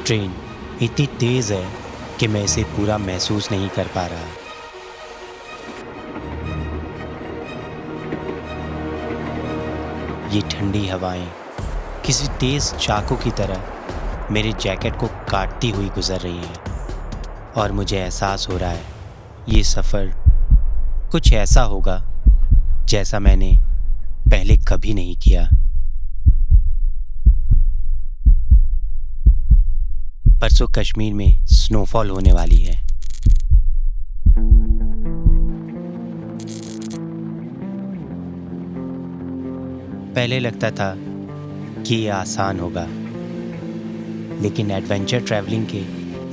Train इतनी तेज है कि मैं इसे पूरा महसूस नहीं कर पा रहा। ये ठंडी हवाएं किसी तेज चाकू की तरह मेरे जैकेट को काटती हुई गुजर रही हैं और मुझे एहसास हो रहा है ये सफ़र कुछ ऐसा होगा जैसा मैंने पहले कभी नहीं किया। परसों कश्मीर में स्नोफॉल होने वाली है। पहले लगता था कि ये आसान होगा, लेकिन एडवेंचर ट्रैवलिंग के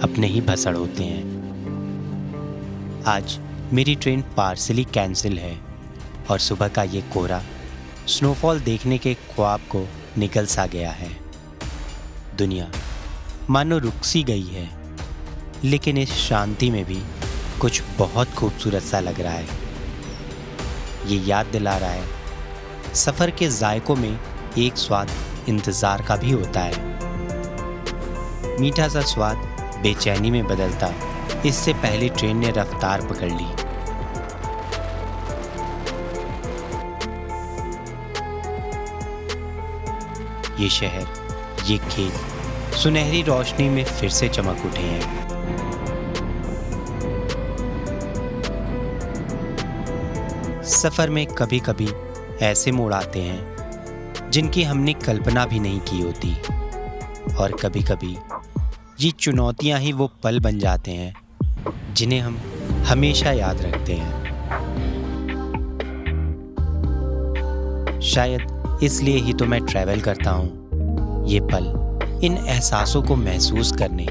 अपने ही भसड़ होते हैं। आज मेरी ट्रेन पार्सली कैंसिल है और सुबह का ये कोहरा स्नोफॉल देखने के ख्वाब को निगल सा गया है। दुनिया मानो रुक सी गई है, लेकिन इस शांति में भी कुछ बहुत खूबसूरत सा लग रहा है। ये याद दिला रहा है सफ़र के जायकों में एक स्वाद इंतज़ार का भी होता है। मीठा सा स्वाद बेचैनी में बदलता इससे पहले ट्रेन ने रफ्तार पकड़ ली। ये शहर, ये खेत सुनहरी रोशनी में फिर से चमक उठे हैं। सफ़र में कभी कभी ऐसे मोड़ आते हैं जिनकी हमने कल्पना भी नहीं की होती, और कभी कभी ये चुनौतियां ही वो पल बन जाते हैं जिन्हें हम हमेशा याद रखते हैं। शायद इसलिए ही तो मैं ट्रैवल करता हूँ, ये पल, इन एहसासों को महसूस करने,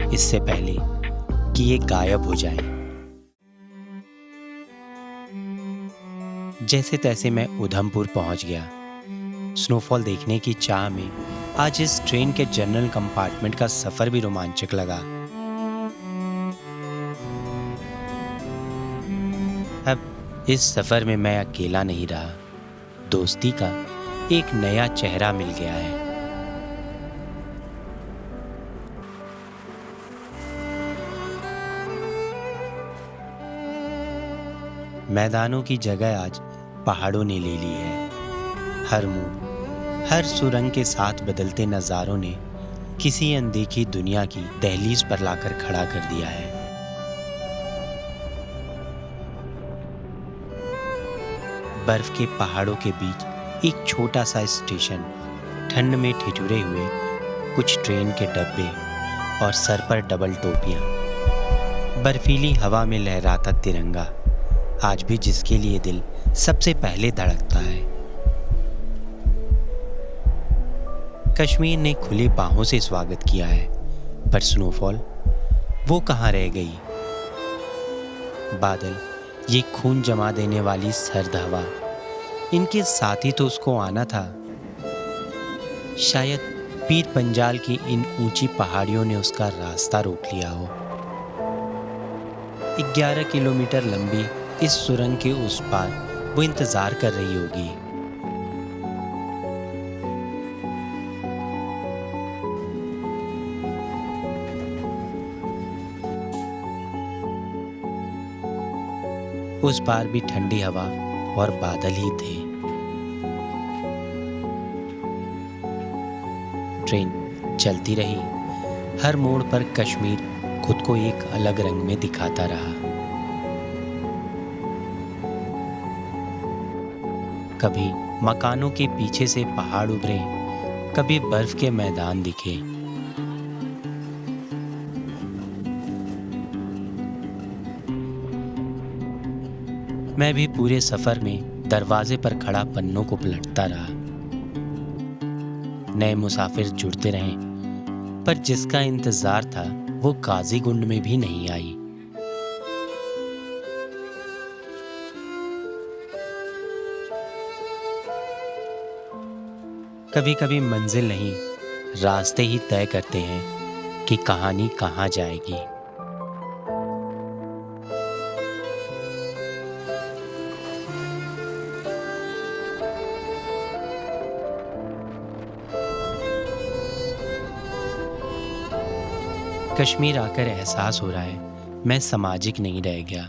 इससे पहले कि ये गायब हो जाएं। जैसे तैसे मैं उधमपुर पहुंच गया। स्नोफॉल देखने की चाह में आज इस ट्रेन के जनरल कंपार्टमेंट का सफ़र भी रोमांचक लगा। अब इस सफ़र में मैं अकेला नहीं रहा, दोस्ती का एक नया चेहरा मिल गया है। मैदानों की जगह आज पहाड़ों ने ले ली है। हर मोड़, हर सुरंग के साथ बदलते नज़ारों ने किसी अनदेखी दुनिया की दहलीज पर लाकर खड़ा कर दिया है। बर्फ के पहाड़ों के बीच एक छोटा सा स्टेशन, ठंड में ठिठुरे हुए कुछ ट्रेन के डब्बे और सर पर डबल टोपियां, बर्फीली हवा में लहराता तिरंगा, आज भी जिसके लिए दिल सबसे पहले धड़कता है। कश्मीर ने खुली बाहों से स्वागत किया है, पर स्नोफॉल वो कहाँ रह गई? बादल, ये खून जमा देने वाली सर्द हवा, इनके साथ ही तो उसको आना था। शायद पीर पंजाल की इन ऊंची पहाड़ियों ने उसका रास्ता रोक लिया हो। 11 किलोमीटर लंबी इस सुरंग के उस पार वो इंतजार कर रही होगी। उस पार भी ठंडी हवा और बादल ही थे। ट्रेन चलती रही, हर मोड़ पर कश्मीर खुद को एक अलग रंग में दिखाता रहा। कभी मकानों के पीछे से पहाड़ उभरे, कभी बर्फ के मैदान दिखे। मैं भी पूरे सफर में दरवाजे पर खड़ा पन्नों को पलटता रहा। नए मुसाफिर जुड़ते रहे, पर जिसका इंतजार था वो काजीगुंड में भी नहीं आई। कभी कभी मंजिल नहीं, रास्ते ही तय करते हैं कि कहानी कहाँ जाएगी। कश्मीर आकर एहसास हो रहा है मैं सामाजिक नहीं रह गया।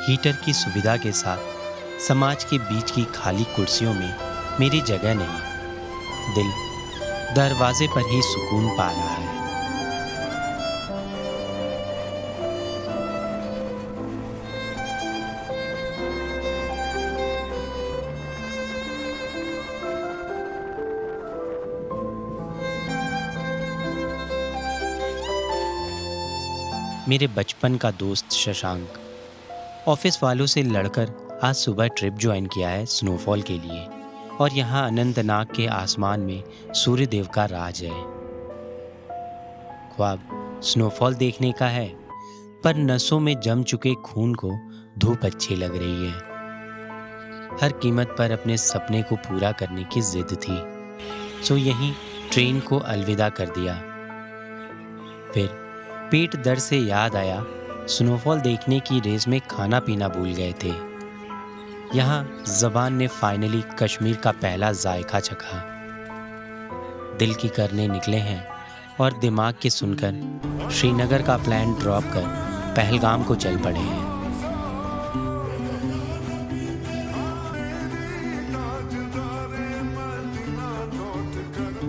हीटर की सुविधा के साथ समाज के बीच की खाली कुर्सियों में मेरी जगह नहीं। दिल दरवाजे पर ही सुकून पा रहा है। मेरे बचपन का दोस्त शशांक ऑफिस वालों से लड़कर आज सुबह ट्रिप ज्वाइन किया है स्नोफॉल के लिए, और यहाँ अनंतनाग के आसमान में सूर्यदेव का राज है। ख्वाब स्नोफॉल देखने का है, पर नसों में जम चुके खून को धूप अच्छी लग रही है। हर कीमत पर अपने सपने को पूरा करने की जिद थी, सो यहीं ट्रेन को अलविदा कर दिया। फिर पेट दर्द से याद आया स्नोफॉल देखने की रेस में खाना पीना भूल गए थे। यहाँ ज़बान ने फाइनली कश्मीर का पहला जायका चखा। दिल की करने निकले हैं और दिमाग की सुनकर श्रीनगर का प्लान ड्रॉप कर पहलगाम को चल पड़े हैं।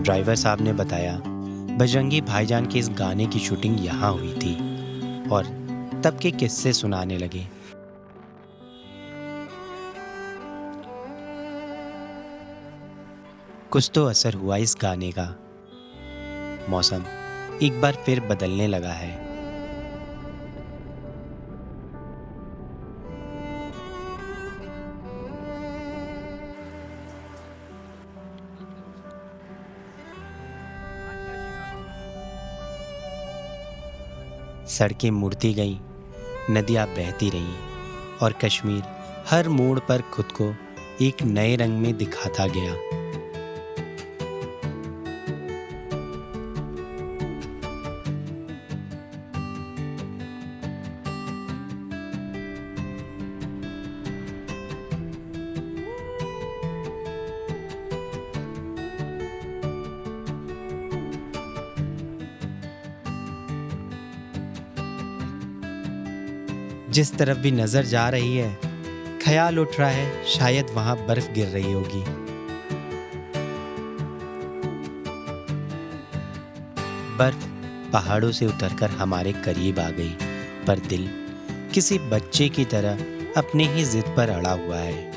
ड्राइवर साहब ने बताया बजरंगी भाईजान के इस गाने की शूटिंग यहाँ हुई थी, और तब के किस्से सुनाने लगे। कुछ तो असर हुआ इस गाने का। मौसम एक बार फिर बदलने लगा है। सड़कें मुड़ती गईं, नदियाँ बहती रहीं, और कश्मीर हर मोड़ पर खुद को एक नए रंग में दिखाता गया। जिस तरफ भी नजर जा रही है, ख्याल उठ रहा है शायद वहां बर्फ गिर रही होगी। बर्फ पहाड़ों से उतरकर हमारे करीब आ गई, पर दिल किसी बच्चे की तरह अपने ही जिद पर अड़ा हुआ है।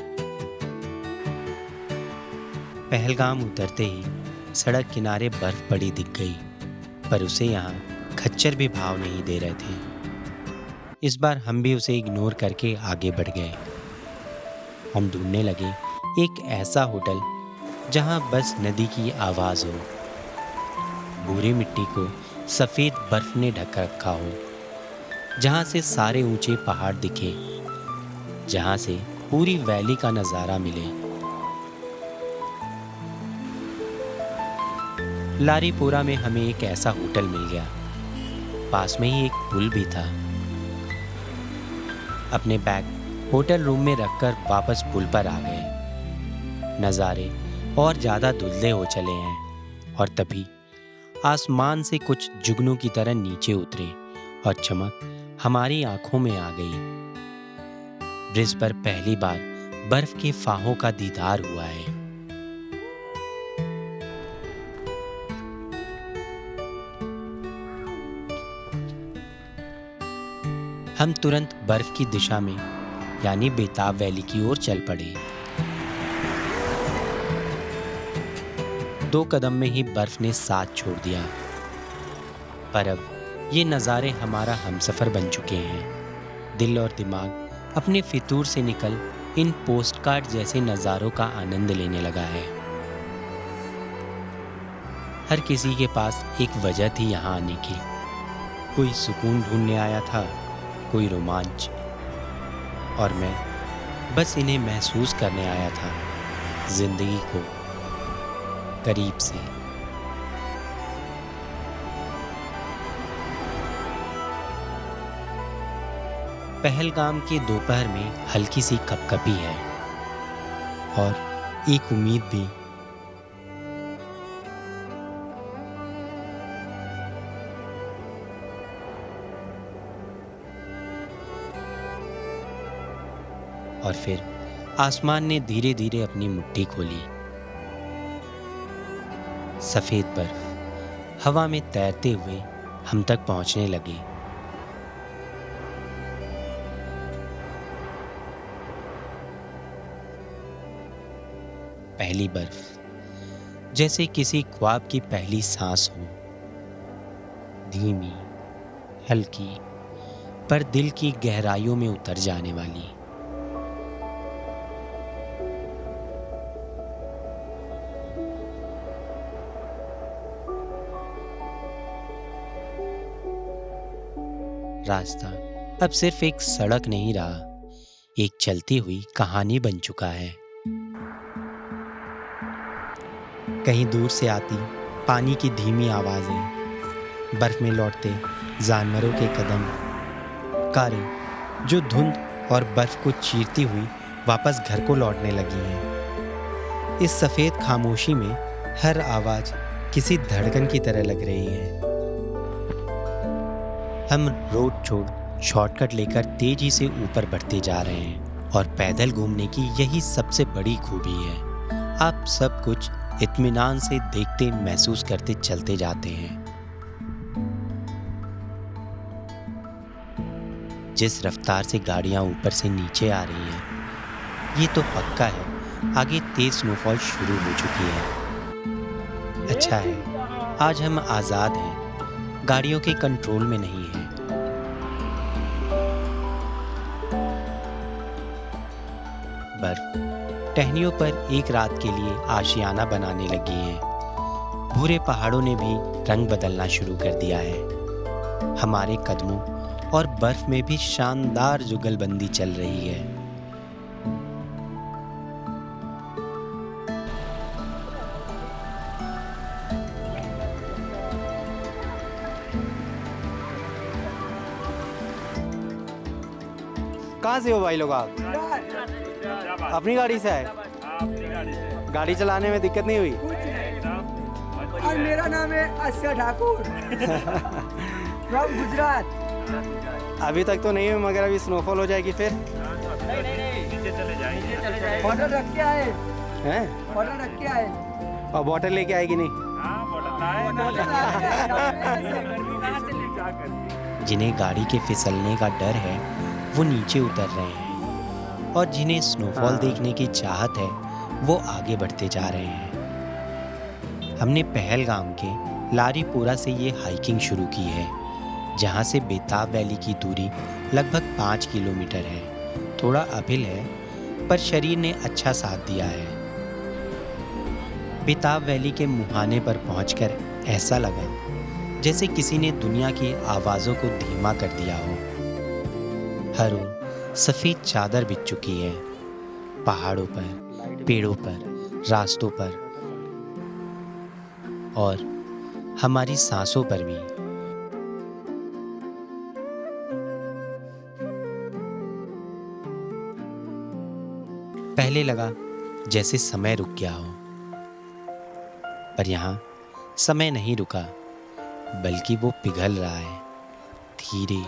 पहलगाम उतरते ही सड़क किनारे बर्फ पड़ी दिख गई, पर उसे यहाँ खच्चर भी भाव नहीं दे रहे थे। इस बार हम भी उसे इग्नोर करके आगे बढ़ गए। हम ढूंढने लगे एक ऐसा होटल जहां बस नदी की आवाज़ हो, भूरी मिट्टी को सफ़ेद बर्फ ने ढक रखा हो, जहां से सारे ऊंचे पहाड़ दिखे, जहां से पूरी वैली का नज़ारा मिले। लारीपुरा में हमें एक ऐसा होटल मिल गया। पास में ही एक पुल भी था। अपने बैग होटल रूम में रखकर वापस पुल पर आ गए। नज़ारे और ज़्यादा धुंधले हो चले हैं, और तभी आसमान से कुछ जुगनू की तरह नीचे उतरे और चमक हमारी आंखों में आ गई। ब्रिज पर पहली बार बर्फ के फाहों का दीदार हुआ है। हम तुरंत बर्फ की दिशा में यानी बेताब वैली की ओर चल पड़े। 2 कदम में ही बर्फ ने साथ छोड़ दिया, पर अब ये नज़ारे हमारा हमसफर बन चुके हैं। दिल और दिमाग अपने फितूर से निकल इन पोस्टकार्ड जैसे नज़ारों का आनंद लेने लगा है। हर किसी के पास एक वजह थी यहाँ आने की। कोई सुकून ढूंढने आया था, कोई रोमांच, और मैं बस इन्हें महसूस करने आया था, जिंदगी को करीब से। पहलगाम के दोपहर में हल्की सी कपकपी है और एक उम्मीद भी। और फिर आसमान ने धीरे धीरे अपनी मुट्ठी खोली। सफेद बर्फ हवा में तैरते हुए हम तक पहुंचने लगे। पहली बर्फ जैसे किसी ख्वाब की पहली सांस हो, धीमी, हल्की, पर दिल की गहराइयों में उतर जाने वाली। रास्ता अब सिर्फ एक सड़क नहीं रहा, एक चलती हुई कहानी बन चुका है। कहीं दूर से आती पानी की धीमी आवाजें, बर्फ में लौटते जानवरों के कदम, कारें जो धुंध और बर्फ को चीरती हुई वापस घर को लौटने लगी हैं। इस सफेद खामोशी में हर आवाज किसी धड़कन की तरह लग रही है। हम रोड छोड़ शॉर्टकट लेकर तेजी से ऊपर बढ़ते जा रहे हैं और पैदल घूमने की यही सबसे बड़ी खूबी है। आप सब कुछ इत्मीनान से देखते महसूस करते चलते जाते हैं। जिस रफ्तार से गाड़ियां ऊपर से नीचे आ रही हैं, ये तो पक्का है आगे तेज स्नोफॉल शुरू हो चुकी है। अच्छा है, आज हम आज़ाद हैं, गाड़ियों के कंट्रोल में नहीं हैं। बर्फ टहनियों पर एक रात के लिए आशियाना बनाने लगी है। भूरे पहाड़ों ने भी रंग बदलना शुरू कर दिया है। हमारे कदमों और बर्फ में भी शानदार जुगलबंदी चल रही है। कहाँ से हो भाई लोग आप? अपनी गाड़ी से आए? गाड़ी चलाने में दिक्कत नहीं हुई? और मेरा नाम है अस्या ठाकुर फ्रॉम गुजरात। अभी तक तो नहीं हुई, मगर अभी स्नोफॉल हो जाएगी फिर? बॉटल रख के आए हैं? बॉटल रख के आए और बॉटल लेके आएगी नहीं? जिन्हें गाड़ी के फिसलने का डर है वो नीचे उतर रहे हैं, और जिन्हें स्नोफॉल देखने की चाहत है वो आगे बढ़ते जा रहे हैं। हमने पहलगाम के लारीपोरा से ये हाइकिंग शुरू की है, जहाँ से बेताब वैली की दूरी लगभग 5 किलोमीटर है। थोड़ा अपहिल है पर शरीर ने अच्छा साथ दिया है। बेताब वैली के मुहाने पर पहुंचकर ऐसा लगा जैसे किसी ने दुनिया की आवाज़ों को धीमा कर दिया हो। हर ओर सफ़ेद चादर बिछ चुकी है, पहाड़ों पर, पेड़ों पर, रास्तों पर और हमारी सांसों पर भी। पहले लगा जैसे समय रुक गया हो, पर यहाँ समय नहीं रुका, बल्कि वो पिघल रहा है धीरे,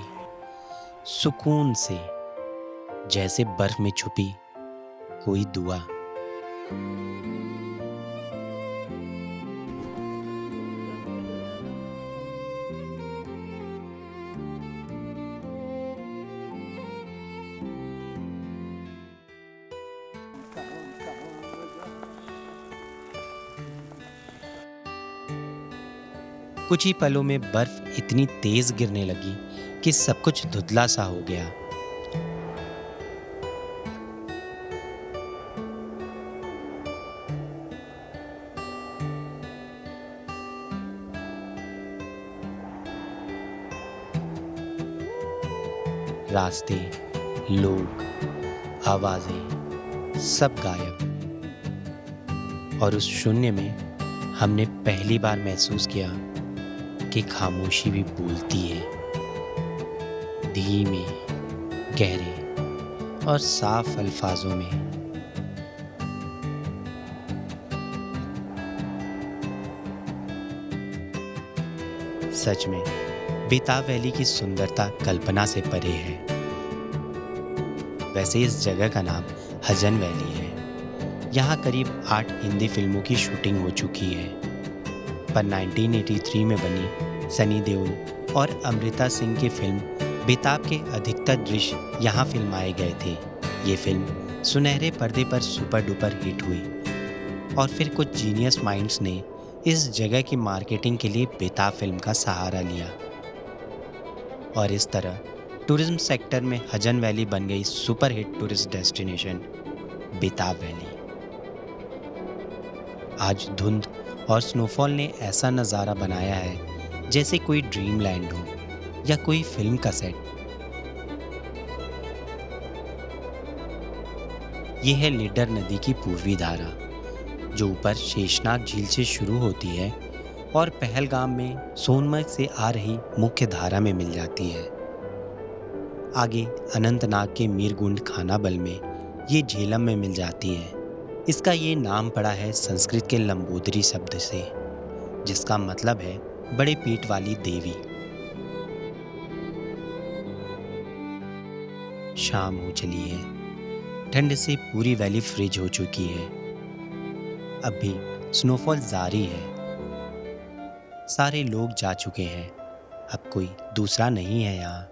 सुकून से, जैसे बर्फ में छुपी कोई दुआ। कुछ ही पलों में बर्फ इतनी तेज गिरने लगी कि सब कुछ धुंधला सा हो गया। रास्ते, लोग, आवाजें सब गायब, और उस शून्य में हमने पहली बार महसूस किया कि खामोशी भी बोलती है, धीमे, गहरे और साफ अल्फाजों में। सच में बेताब वैली की सुंदरता कल्पना से परे है। वैसे इस जगह का नाम हजन वैली है। यहाँ करीब 8 हिंदी फिल्मों की शूटिंग हो चुकी है, पर 1983 में बनी सनी देओल और अमृता सिंह की फिल्म बेताब के अधिकतर दृश्य यहाँ फिल्माए गए थे। ये फिल्म सुनहरे पर्दे पर सुपर डुपर हिट हुई और फिर कुछ जीनियस माइंड्स ने इस जगह की मार्केटिंग के लिए बेताब फिल्म का सहारा लिया और इस तरह टूरिज्म सेक्टर में हजन वैली बन गई सुपर हिट टूरिस्ट डेस्टिनेशन बेताब वैली। आज धुंध और स्नोफॉल ने ऐसा नज़ारा बनाया है जैसे कोई ड्रीम लैंड हो या कोई फिल्म का सेट। यह है लीडर नदी की पूर्वी धारा, जो ऊपर शेषनाग झील से शुरू होती है और पहलगाम में सोनमर्ग से आ रही मुख्य धारा में मिल जाती है। आगे अनंतनाग के मीरगुंड खानाबल में ये झेलम में मिल जाती है। इसका ये नाम पड़ा है संस्कृत के लंबोदरी शब्द से, जिसका मतलब है बड़े पेट वाली देवी। शाम हो चली है, ठंड से पूरी वैली फ्रीज हो चुकी है। अब भी स्नोफॉल जारी है। सारे लोग जा चुके हैं, अब कोई दूसरा नहीं है यहाँ,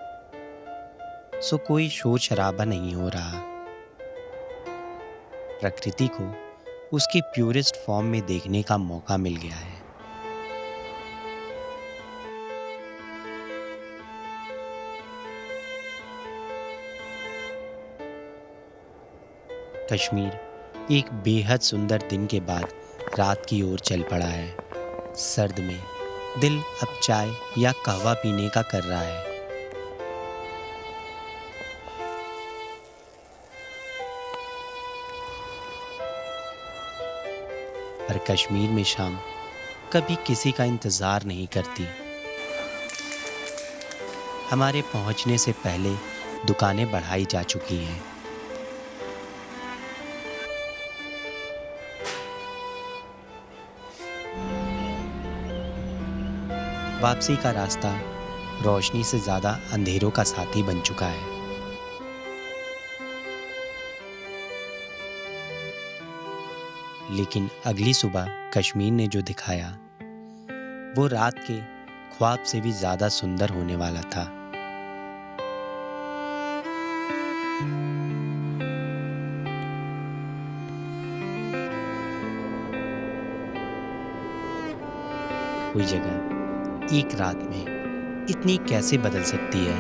सो कोई शोर शराबा नहीं हो रहा। प्रकृति को उसकी प्यूरेस्ट फॉर्म में देखने का मौका मिल गया है। कश्मीर एक बेहद सुंदर दिन के बाद रात की ओर चल पड़ा है। सर्द में दिल अब चाय या कहवा पीने का कर रहा है। पर कश्मीर में शाम कभी किसी का इंतजार नहीं करती। हमारे पहुंचने से पहले दुकानें बढ़ाई जा चुकी हैं। वापसी का रास्ता रोशनी से ज्यादा अंधेरों का साथी बन चुका है। लेकिन अगली सुबह कश्मीर ने जो दिखाया वो रात के ख्वाब से भी ज्यादा सुंदर होने वाला था। कोई जगह एक रात में इतनी कैसे बदल सकती है?